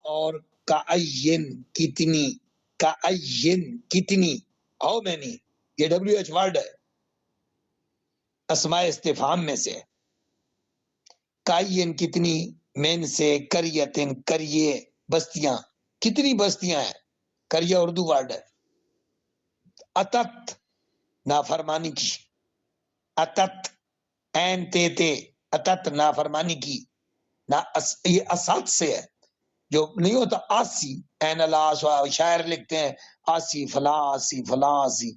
اور کأین کتنی، کأین کتنی، ہاؤ مینی، یہ WH ورڈ ہے، اسماء استفہام میں سے. کأین کتنی، من سے، قریتن کریے، بستیاں، کتنی بستیاں ہیں، کریہ اردو ورڈ ہے. اتت نافرمانی کی، اتت این تے اتت نافرمانی کی، یہ اسات سے ہے، جو نہیں ہوتا آسی، این الاس، شاعر لکھتے ہیں آسی فلاں آسی فلاں آسی،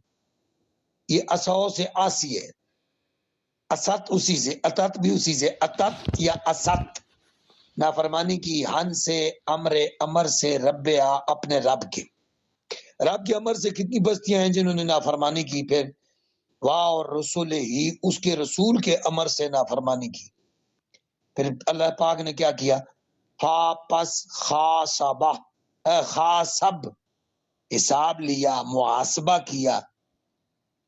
یہ اسو سے آسی ہے، اسات اسی سے، اتت بھی اسی سے، اتت یا اسات نافرمانی کی، ہن سے، امر سے، رب اپنے رب کے، رب کے امر سے کتنی بستیاں ہیں جنہوں نے نافرمانی کی. پھر واہ اور رسول ہی، اس کے رسول کے امر سے نافرمانی کی. پھر اللہ پاک نے کیا کیا، فا پس خاصبہ، خاصب حساب لیا، محاسبہ کیا،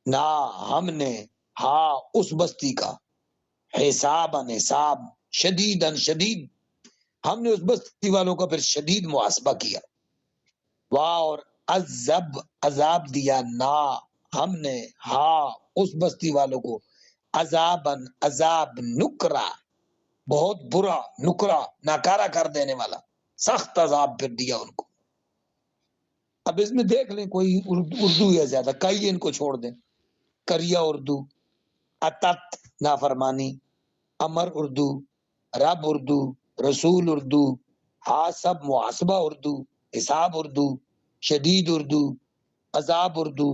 نہ ہم نے، ہاں اس بستی کا، حساباً حساب، شدیداً شدید، ہم نے اس بستی والوں کا پھر شدید محاسبہ کیا. واہ اور عذاب دیا، نہ ہم نے، ہاں اس بستی والوں کو، عذاباً عذاب، نکرا بہت برا، نکرا ناکارہ کر دینے والا، سخت عذاب پھر دیا ان کو. اب اس میں دیکھ لیں کوئی اردو ہے زیادہ، کئی ان کو چھوڑ دیں، کریہ اردو، اتت نافرمانی، امر اردو، رب اردو، رسول اردو، حاسب محاسبہ اردو، حساب اردو، شدید اردو، عذاب اردو،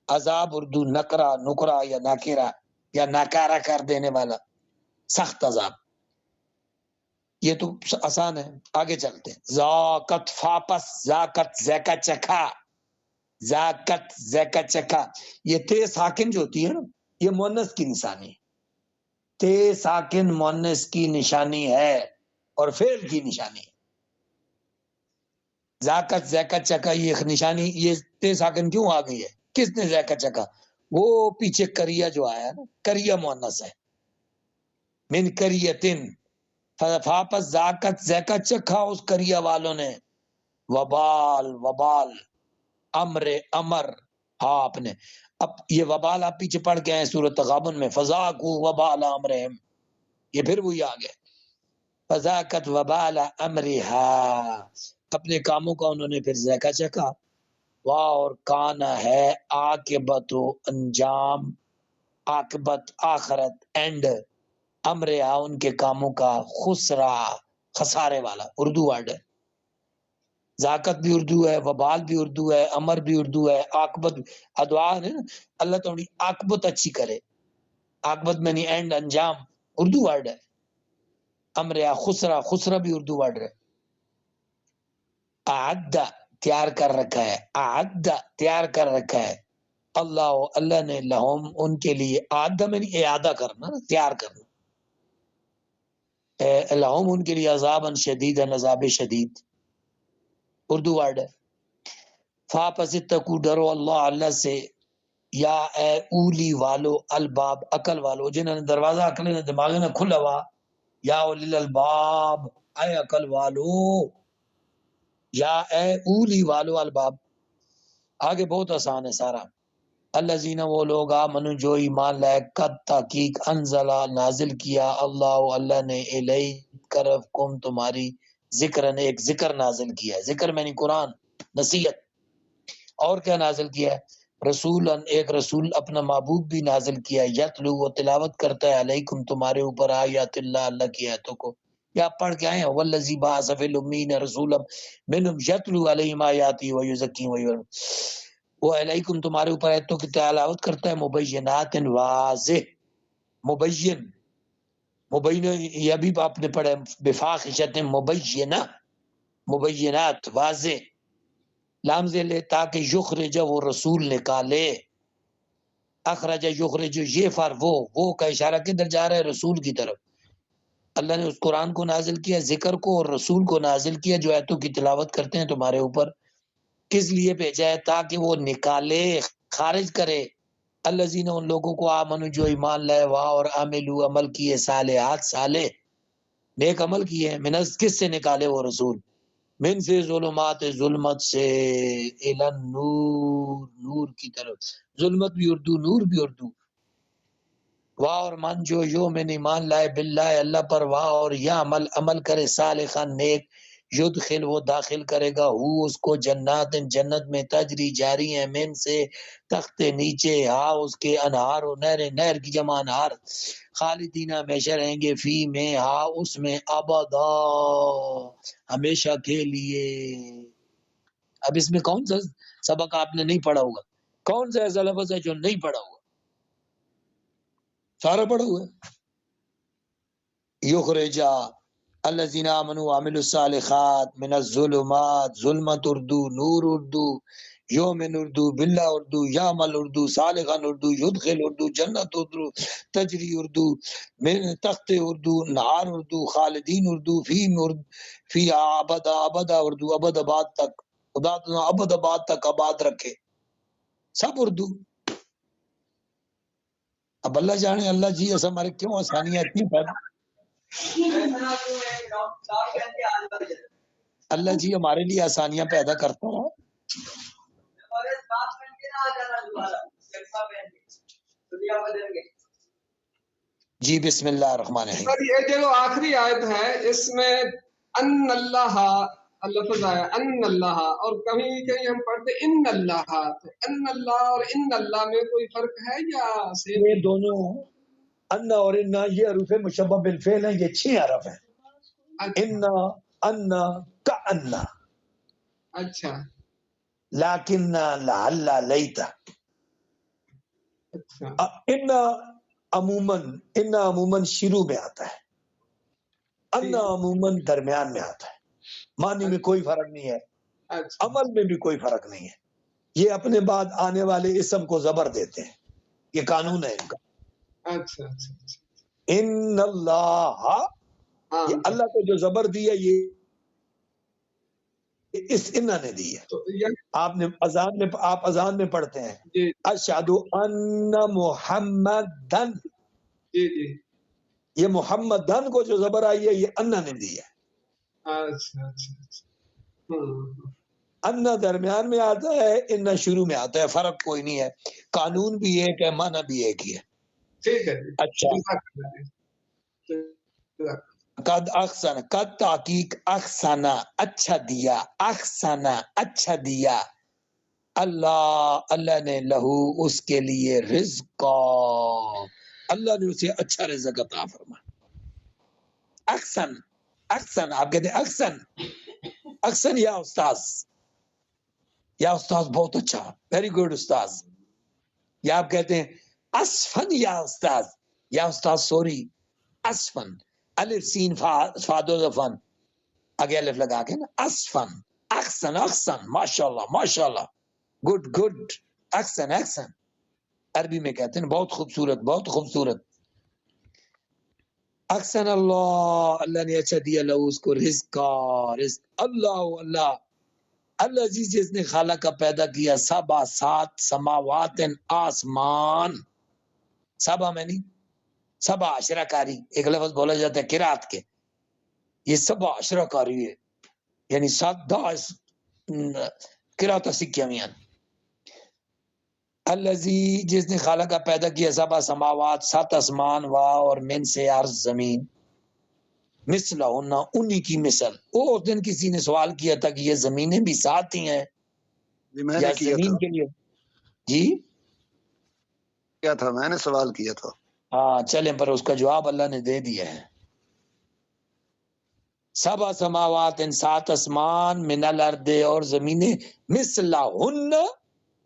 عذاب اردو، نکرا نکرا یا ناکرا یا ناکارہ کر دینے والا، سخت عذاب. یہ تو آسان ہے، آگے چلتے ہیں. ذاقت فاپس، ذاقت ذیکا چکھا، ذاقت ذیکا چکھا، یہ تے ساکن جو ہوتی ہے نا، یہ مونس کی نشانی ہے، تے ساکن مونس کی نشانی ہے اور فعل کی نشانی ہے. ذاقت ذیکا چکھا یہ نشانی، یہ تے ساکن کیوں آ گئی ہے، کس نے ذیکا چکھا، وہ پیچھے کریہ جو آیا نا، کریہ مونس ہے، من کریتن، فاپس ذاقت ذیکا چکھا اس کریہ والوں نے، وبال وبال، امر، ہاں آپ نے، اب یہ وبال آپ پیچھے پڑھ کے ہیں سورۃ تغابن میں، فذاقوا وبال امرہم، یہ پھر وہی آ گئے، فذاقت وبال امرہا، اپنے کاموں کا انہوں نے پھر ذائقہ چکھا. واہ اور کانا ہے، عاقبت و انجام، عاقبت آخرت، اینڈ، امرہا ان کے کاموں کا، خسرا خسارے والا، اردو ورڈ ہے. ذاقت بھی اردو ہے، وبال بھی اردو ہے، امر بھی اردو ہے، عاقبت، دعا ہے نا اللہ تمہاری عاقبت اچھی کرے، عاقبت میں نہیں اینڈ، انجام، اردو ورڈ ہے. امریا خسرا، خسرا بھی اردو ورڈ ہے. اعد تیار کر رکھا ہے، اعد تیار کر رکھا ہے، اللہ نے، لہم ان کے لیے، اعد میں نہیں اعادہ کرنا، تیار کرنا، لہم ان کے لیے، عذاباً شدیدا، عذاب شدید، اردو ورڈ ہے. فا پس اتقو ڈرو اللہ، اللہ سے، یا اے اولی والو، الباب عقل والو، جنہوں نے دروازہ عقل نے دماغ نہ کھلا ہوا، یا اولی الباب اے عقل والو، یا اے اولی والو الباب. آگے بہت آسان ہے سارا. الذین وہ لوگ آمنو جو ایمان لائے، قد تحقیق انزلہ نازل کیا، اللہ نے، طرف کم تمہاری، ذکرن ایک ذکر نازل کیا ہے، ذکر میں نہیں قرآن، نصیحت. اور کیا نازل کیا ہے، رسولن ایک رسول اپنا محبوب بھی نازل کیا ہے، یتلو وہ تلاوت کرتا ہے، علیکم تمہارے اوپر، آیات اللہ کی آیتوں کو، یا پڑھ کے آئے ہیں، والذی بعث فی الامیین رسولا منہم یتلو علیہم آیاتی ویزکیہم، وہ علیکم تمہارے اوپر آیتوں کی تلاوت کرتا ہے، مبینات واضح، مبین، یہ بھی آپ نے پڑھا ہے، بفاحشۃ مبینہ، مبینات واضح، لام لے تاکہ یخرج وہ رسول نکالے، اخرج یخرج، یہ فر وہ کا اشارہ کدھر جا رہا ہے، رسول کی طرف. اللہ نے اس قرآن کو نازل کیا، ذکر کو اور رسول کو نازل کیا جو آیتوں کی تلاوت کرتے ہیں تمہارے اوپر. کس لیے بھیجا ہے، تاکہ وہ نکالے، خارج کرے، الذین ان لوگوں کو، آمنو جو ایمان لائے، وہاں اور عاملو عمل کیے، صالحات صالح نیک عمل کیے، منز کس سے نکالے وہ رسول، من سے ظلمات ظلمت سے الن نور نور کی طرف. ظلمت بھی اردو، نور بھی اردو. واہ اور من جو یومن ایمان لائے باللہ اللہ پر، واہ اور یا عمل کرے صالحا نیک، یدخل وہ داخل کرے گا ہو اس کو جنات جنت میں تجری جاری ہیں من سے تخت نیچے ہاں اس کے انہار و نہر، نہر کی جمع انہار، خالدین ہمیشہ رہیں گے فی میں ہاں اس میں ابدا ہمیشہ کے لیے. اب اس میں کون سا سبق آپ نے نہیں پڑھا ہوگا؟ کون سا ایسا لفظ ہے جو نہیں پڑھا ہوگا؟ سارا پڑھا ہوا ہے. یخرجا الذین آمنوا وعملوا الصالحات من الظلمات، ظلمت اردو، نور اردو، یومن اردو، باللہ اردو، یعمل اردو، صالحا اردو، یدخل اردو، جنت اردو، تجری اردو، من تخت اردو، نہار اردو، خالدین اردو، فی ابدا ابدا اردو، ابد آباد تک. خدا تو ابد آباد تک آباد رکھے. سب اردو. اب اللہ جانے اللہ جی ایسا ہمارے کیوں آسانیاں اتنی پیدا. اللہ جی ہمارے لیے آسانیاں پیدا کرتا ہے. جی بسم اللہ الرحمن الرحیم. سر یہ جو آخری آیت ہے اس میں ان اللہ لفظ آیا ان اللہ، اور کہیں کہیں ہم پڑھتے ان اللہ، تو ان اللہ اور ان اللہ میں کوئی فرق ہے یا سیم؟ یہ دونوں ان اور ان یہ حروف مشبہ بالفعل ہیں، یہ 6 حرف ہیں. ان ان کا ان، اچھا لیکن لعل لیتا. اچھا ان عموماً شروع میں آتا ہے، ان عموماً درمیان میں آتا ہے. معنی میں کوئی فرق نہیں ہے، اچھا عمل میں بھی کوئی فرق نہیں ہے. یہ اپنے بعد آنے والے اسم کو زبر دیتے ہیں، یہ قانون ہے ان کا. اچھا اچھا اچھا ان اللہ، ہاں یہ اللہ کو جو زبر دی ہے یہ اس ان نے دی ہے. تو یہ آپ نے آپ اذان میں پڑھتے ہیں جی اشہد ان محمدن، جی جی یہ محمدن کو جو زبر آئی ہے یہ ان نے دی ہے. اچھا اچھا اچھا ان درمیان میں آتا ہے، ان شروع میں آتا ہے. فرق کوئی نہیں ہے، قانون بھی ایک ہے، معنی بھی ایک ہی ہے. ٹھیک ہے جی. اچھا قد احسن، قد تحقیق احسن اچھا دیا، احسن اچھا دیا، اللہ نے لہو اس کے لیے رزقا، اللہ نے اسے اچھا رزق عطا فرمایا. احسن احسن آپ کہتے ہیں احسن احسن یا استاذ، یا استاذ بہت اچھا، ویری گڈ استاذ. یا آپ کہتے ہیں اسفن یا استاذ، یا استاذ سوری اسفن، الف سین فاد و ظفن آگے الف لگا کے نا، اسفن احسن احسن ماشاءاللہ ماشاءاللہ گڈ گڈ احسن احسن. عربی میں کہتے ہیں بہت خوبصورت بہت خوبصورت. احسن اللہ، اللہ نے اچھا دیا لہو اس کو رزقا، رزق. اللہ اللہ اللہ عزیز جس نے خالق کا پیدا کیا سبا 7 سماوات آسمان. سبا میں نہیں، سبا عشرہ کاری ایک لفظ بولا جاتا ہے قرات کے، یہ سبا عشرہ کاری ہے، یعنی 7 قرات سکھیا میاں. الذی جس نے خالق کا پیدا کیا سبا سماوات 7 آسمان وا اور من سے عرض زمین، مثلہن انہی کی مثل. اس دن کسی نے سوال کیا تھا کہ یہ زمینیں بھی 7 ہی ہیں میں یا نے کیا زمین تھا کے لیے؟ جی کیا تھا میں نے سوال کیا تھا. ہاں چلیں، پر اس کا جواب اللہ نے دے دیا ہے. سبا سماوات 7 آسمان، من الارض اور زمینیں، مثلہن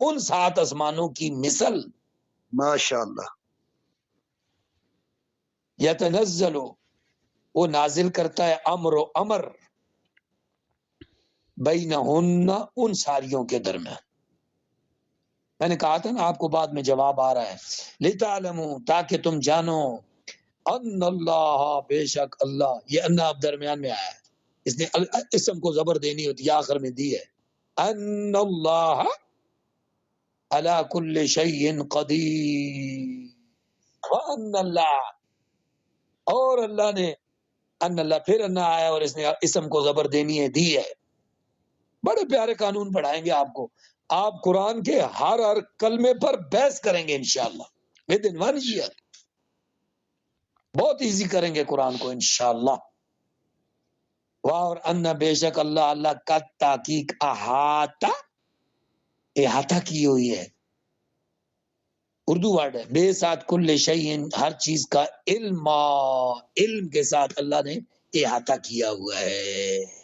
ان 7 آسمانوں کی مثل. ماشاء اللہ. یتنزل وہ نازل کرتا ہے امر بینہن ان ساریوں کے درمیان. میں نے کہا تھا نا آپ کو بعد میں جواب آ رہا ہے، لتعلموا تاکہ تم جانو، ان اللہ بے شک اللہ. یہ ان اب درمیان میں آیا ہے، اس نے اسم کو زبر دینی ہوتی ہے، آخر میں دی ہے. ان اللہ علی کل شیء قدیر، وان اللہ اور اللہ نے، ان اللہ پھر ان آیا اور اس نے اسم کو زبر دینی ہے دی ہے. بڑے پیارے قانون پڑھائیں گے آپ کو. آپ قرآن کے ہر کلمے پر بحث کریں گے انشاءاللہ ود ان 1 year. بہت ایزی کریں گے قرآن کو انشاءاللہ. اور ان بے شک اللہ کا تحقیق احاطہ کی ہوئی ہے. اردو ورڈ ہے. بے ساتھ کل شیء ہر چیز کا علم کے ساتھ اللہ نے احاطہ کیا ہوا ہے.